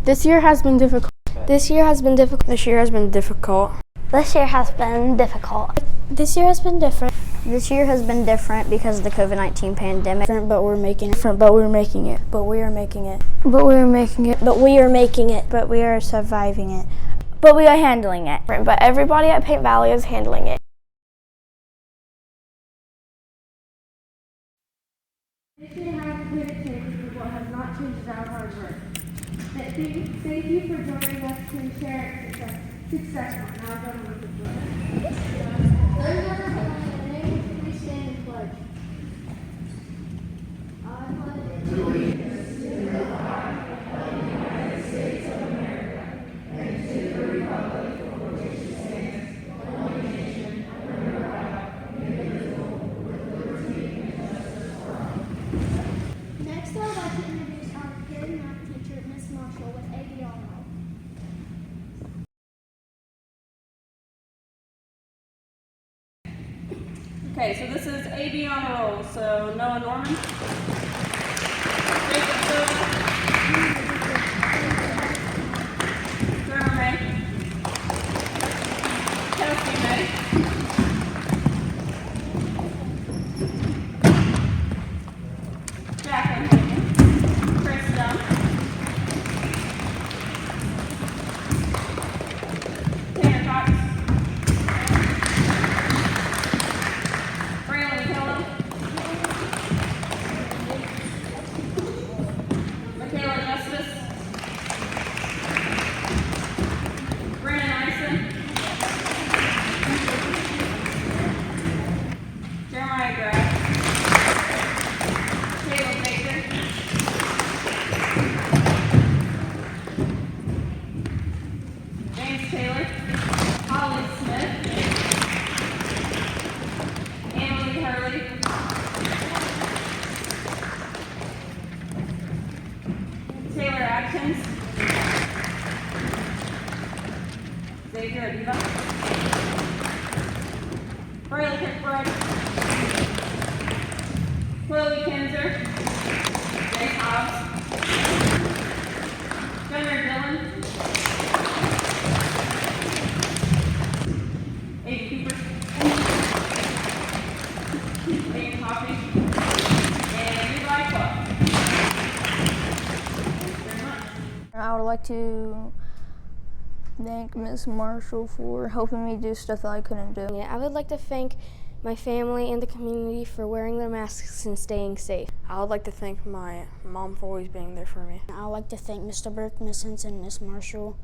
This year has been difficult. This year has been difficult. This year has been difficult. This year has been difficult. This year has been different. This year has been different because of the COVID-19 pandemic. But we're making it. But we're making it. But we are making it. But we are making it. But we are making it. But we are surviving it. But we are handling it. But everybody at Paint Valley is handling it. This year has been changed, but what has not changed is our hard work. Thank you for joining us to share success. Now I'm done with the Please stand and pledge. I pledge allegiance to the flag of the United States of America and to the republic for which it stands, one nation, under God, indivisible, with liberty and justice for all. Next, I would like to introduce our good math teacher, Miss Marshall, with AB Honor Roll. Okay, so this is AB Honor Roll. So Noah Norman, Jacob Silva, Trevor May, Kelsey May, Jacqueline Hagan, Chris Dunn, Tanner Cox, Braylon Kello, Michaela Justice, Brandon Ison, Jeremiah Graff, Caleb Baker, James Taylor, Holly Smith, Emily Hurley, Taylor Atkins, Xavier Adiva, Riley Kirkbride, Chloe Kinzer, Grace Hobbs, Gunnar Dillon, Abe Cooper, Dane Coffey, and Levi Clark. Thank you very much. I would like to thank Miss Marshall for helping me do stuff that I couldn't do. Yeah, I would like to thank my family and the community for wearing their masks and staying safe. I would like to thank my mom for always being there for me. I would like to thank Mr. Burke, Miss Henson, Miss Marshall,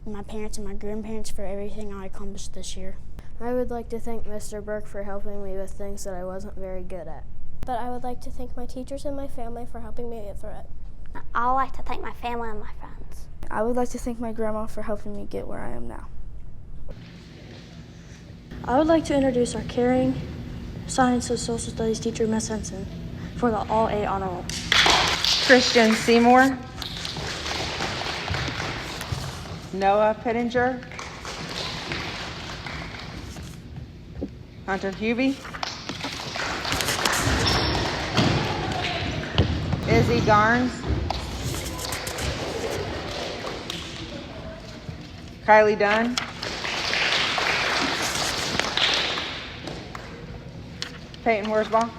and my parents and my grandparents for everything I accomplished this year. I would like to thank Mr. Burke for helping me with things that I wasn't very good at. But I would like to thank my teachers and my family for helping me get through it. I would like to thank my family and my friends. I would like to thank my grandma for helping me get where I am now. I would like to introduce our caring science and social studies teacher, Miss Henson, for the All A Honor Roll. Christian Seymour, Noah Pittenger, Hunter Hubie, Izzy Garnes, Kylie Dunn, Peyton Worsbaugh,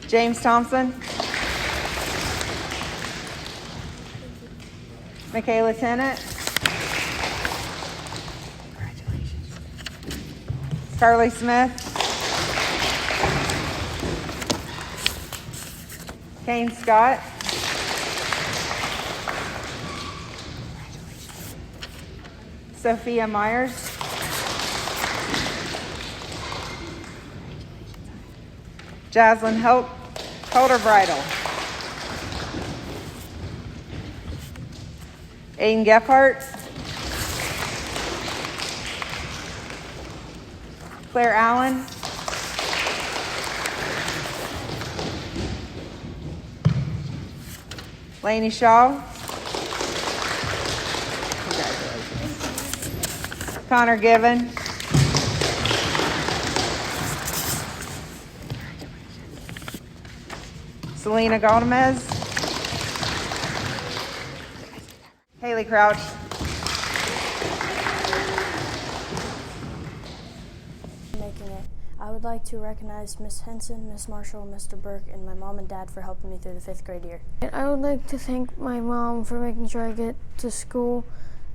James Thompson, Michaela Tennant, Carly Smith, Kane Scott, Sophia Myers, Jaslyn Holder-Bridle, Aiden Gephardt, Claire Allen, Lainey Shaw, Connor Given, Selena Gomez. Haley Crouch. Making it. I would like to recognize Miss Henson, Miss Marshall, Mr. Burke, and my mom and dad for helping me through the 5th grade year. I would like to thank my mom for making sure I get to school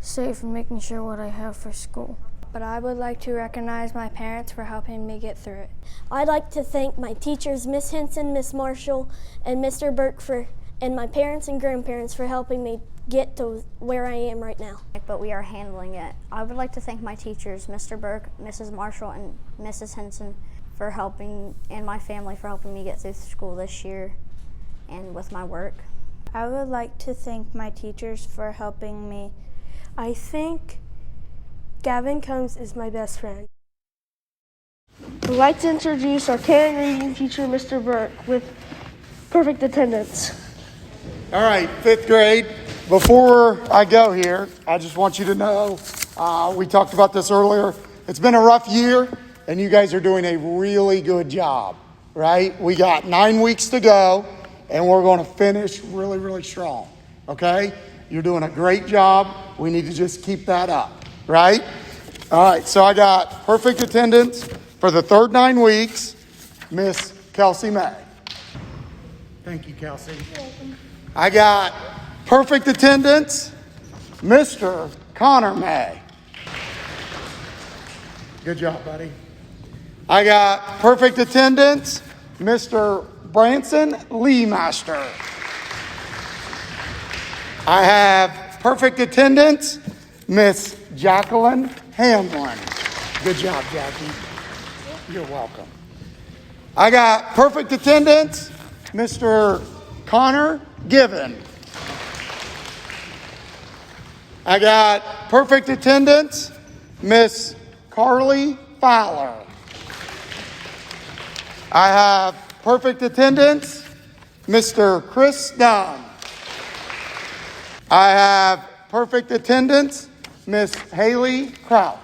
safe and making sure what I have for school. But I would like to recognize my parents for helping me get through it. I'd like to thank my teachers, Miss Henson, Miss Marshall, and Mr. Burke and my parents and grandparents for helping me get to where I am right now. But we are handling it. I would like to thank my teachers, Mr. Burke, Mrs. Marshall, and Mrs. Henson for helping, and my family for helping me get through school this year and with my work. I would like to thank my teachers for helping me. I think Gavin Combs is my best friend. I'd like to introduce our caring reading teacher, Mr. Burke, with perfect attendance. All right, 5th grade. Before I go here, I just want you to know, we talked about this earlier. It's been a rough year, and you guys are doing a really good job, right? We got 9 weeks to go, and we're going to finish really, really strong, okay? You're doing a great job. We need to just keep that up, right? All right, so I got perfect attendance for the third 9 weeks, Miss Kelsey May. Thank you, Kelsey. You're welcome. I got perfect attendance, Mr. Connor May. Good job, buddy. I got perfect attendance, Mr. Branson Lee Master. I have perfect attendance, Miss Jacqueline Hamlin. Good job, Jackie. You're welcome. I got perfect attendance, Mr. Connor Given. I got perfect attendance, Miss Carly Fowler. I have perfect attendance, Mr. Chris Dunn. I have perfect attendance, Miss Haley Crouch.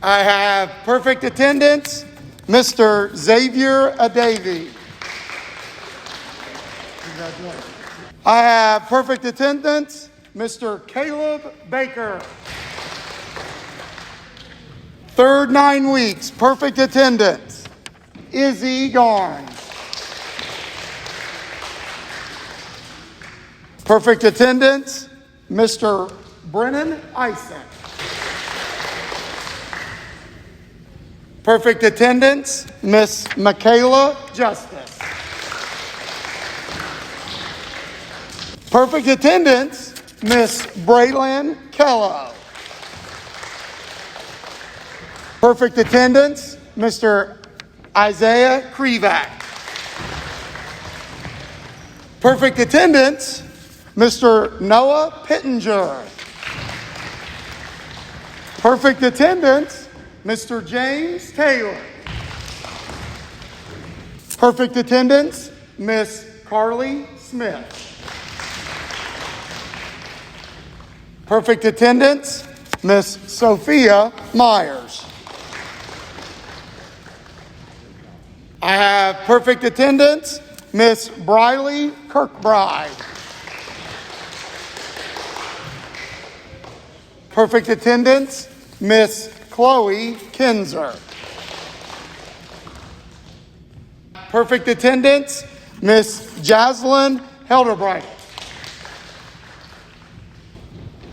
I have perfect attendance, Mr. Xavier Adavy. Congratulations. I have perfect attendance, Mr. Caleb Baker. Third 9 weeks, perfect attendance, Izzy Garnes. Perfect attendance, Mr. Brennan Isaac. Perfect attendance, Miss Michaela Justice. Perfect attendance, Miss Braylon Kello. Perfect attendance, Mr. Isaiah Krivak. Perfect attendance, Mr. Noah Pittenger. Perfect attendance, Mr. James Taylor. Perfect attendance, Miss Carly Smith. Perfect attendance, Miss Sophia Myers. I have perfect attendance, Miss Briley Kirkbride. Perfect attendance, Miss Chloe Kinzer. Perfect attendance, Miss Jaslyn Helderbright.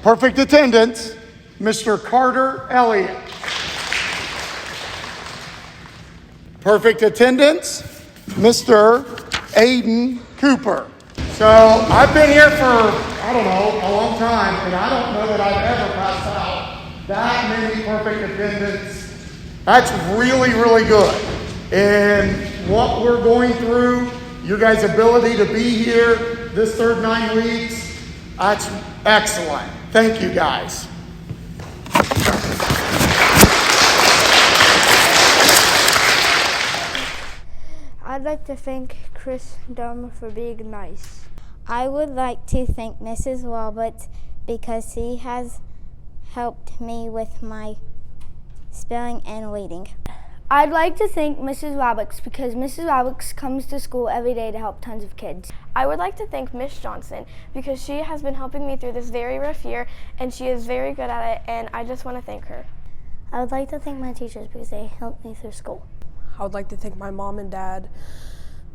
Perfect attendance, Mr. Carter Elliott. Perfect attendance, Mr. Aiden Cooper. So I've been here for, I don't know, a long time, and I don't know that I've ever passed out that many perfect attendance. That's really, really good. And what we're going through, your guys' ability to be here this third 9 weeks, that's excellent. Thank you, guys. I'd like to thank Chris Dunn for being nice. I would like to thank Mrs. Walbot because she has helped me with my spelling and reading. I'd like to thank Mrs. Roberts because Mrs. Roberts comes to school every day to help tons of kids. I would like to thank Miss Johnson because she has been helping me through this very rough year and she is very good at it, and I just want to thank her. I would like to thank my teachers because they helped me through school. I would like to thank my mom and dad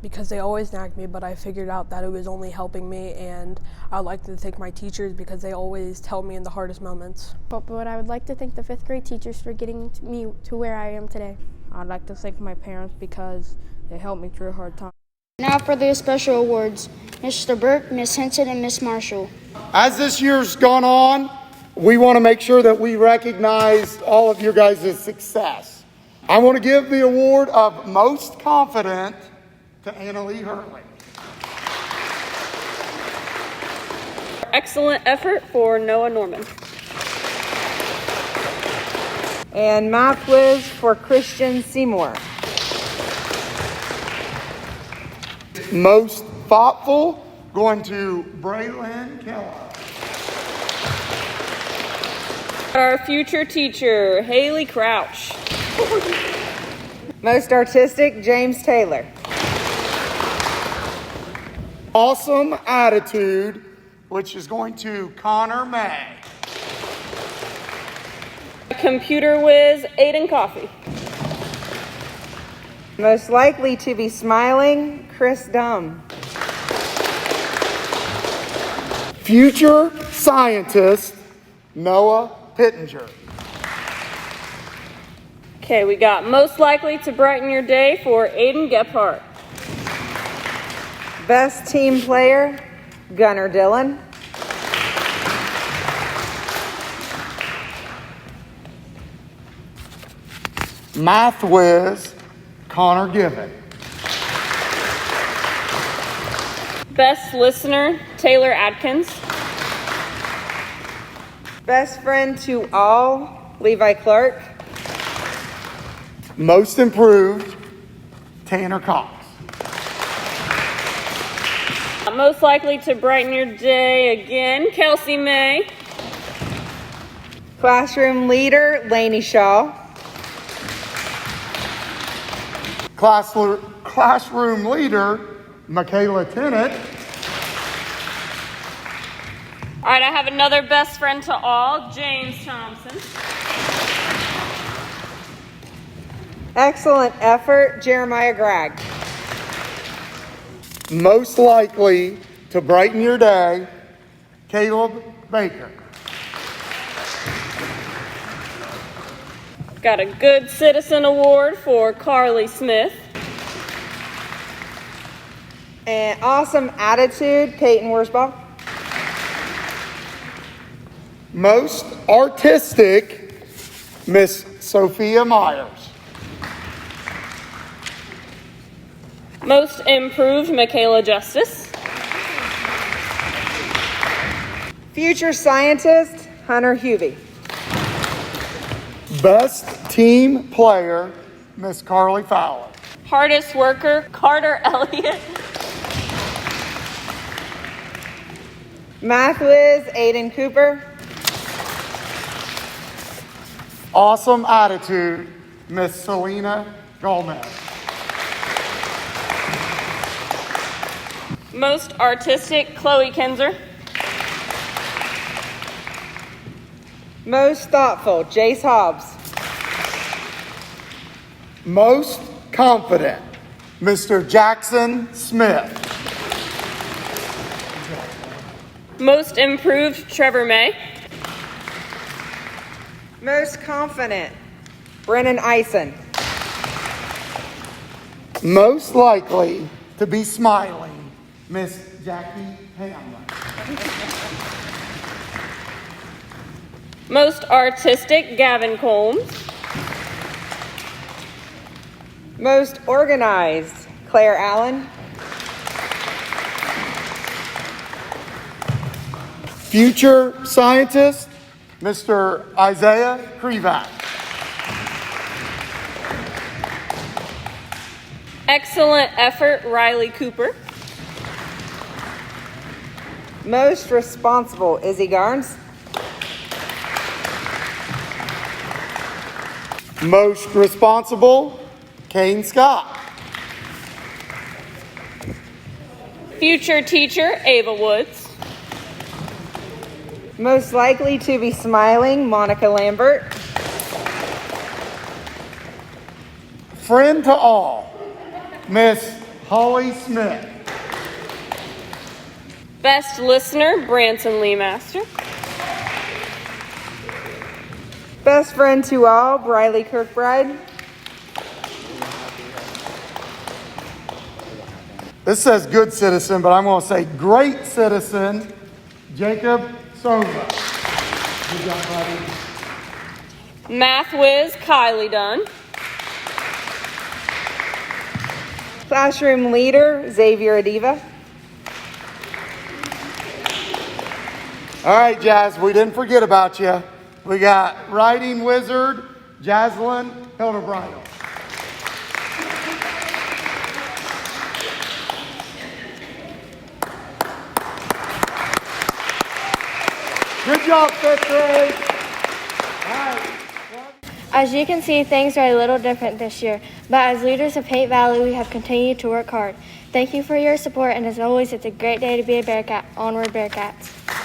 because they always nagged me, but I figured out that it was only helping me, and I would like to thank my teachers because they always tell me in the hardest moments. But I would like to thank the 5th grade teachers for getting me to where I am today. I'd like to thank my parents because they helped me through a hard time. Now for the special awards, Mr. Burke, Miss Henson, and Miss Marshall. As this year's gone on, we want to make sure that we recognize all of your guys' success. I want to give the award of Most Confident to Annalee Hurley. Excellent effort for Noah Norman. And Math Whiz for Christian Seymour. Most Thoughtful going to Braylon Keller. Our future teacher, Haley Crouch. Most Artistic, James Taylor. Awesome Attitude, which is going to Connor May. Computer Whiz, Aiden Coffey. Most Likely to be Smiling, Chris Dumb. Future Scientist, Noah Pittenger. Okay, we got Most Likely to Brighten Your Day for Aiden Gephardt. Best Team Player, Gunnar Dillon. Math Whiz, Connor Given. Best Listener, Taylor Adkins. Best Friend to All, Levi Clark. Most Improved, Tanner Cox. Most Likely to Brighten Your Day again, Kelsey May. Classroom Leader, Lainey Shaw. Classroom Leader, Michaela Tennant. All right, I have another Best Friend to All, James Thompson. Excellent Effort, Jeremiah Gregg. Most Likely to Brighten Your Day, Caleb Baker. Got a Good Citizen Award for Carly Smith. And Awesome Attitude, Peyton Worsbaugh. Most Artistic, Miss Sophia Myers. Most Improved, Michaela Justice. Future Scientist, Hunter Huvie. Best Team Player, Miss Carly Fowler. Hardest Worker, Carter Elliott. Math Whiz, Aiden Cooper. Awesome Attitude, Miss Selena Gomez. Most Artistic, Chloe Kinzer. Most Thoughtful, Jace Hobbs. Most Confident, Mr. Jackson Smith. Most Improved, Trevor May. Most Confident, Brennan Eisen. Most Likely to be Smiling, Miss Jackie Hamlin. Most Artistic, Gavin Combs. Most Organized, Claire Allen. Future Scientist, Mr. Isaiah Krivak. Excellent Effort, Riley Cooper. Most Responsible, Izzy Garnes. Most Responsible, Kane Scott. Future teacher, Ava Woods. Most likely to be smiling, Monica Lambert. Friend to all, Miss Holly Smith. Best listener, Branson Lee Master. Best friend to all, Briley Kirkbride. This says good citizen, but I'm going to say great citizen, Jacob Souza. Good job, buddy. Math whiz, Kylie Dunn. Classroom leader, Xavier Adiva. All right, Jazz, we didn't forget about you. We got writing wizard, Jaslyn Hildebridal. Good job, fifth grade. All right. As you can see, things are a little different this year, but as leaders of Paint Valley, we have continued to work hard. Thank you for your support, and as always, it's a great day to be a Bearcat. Onward, Bearcats.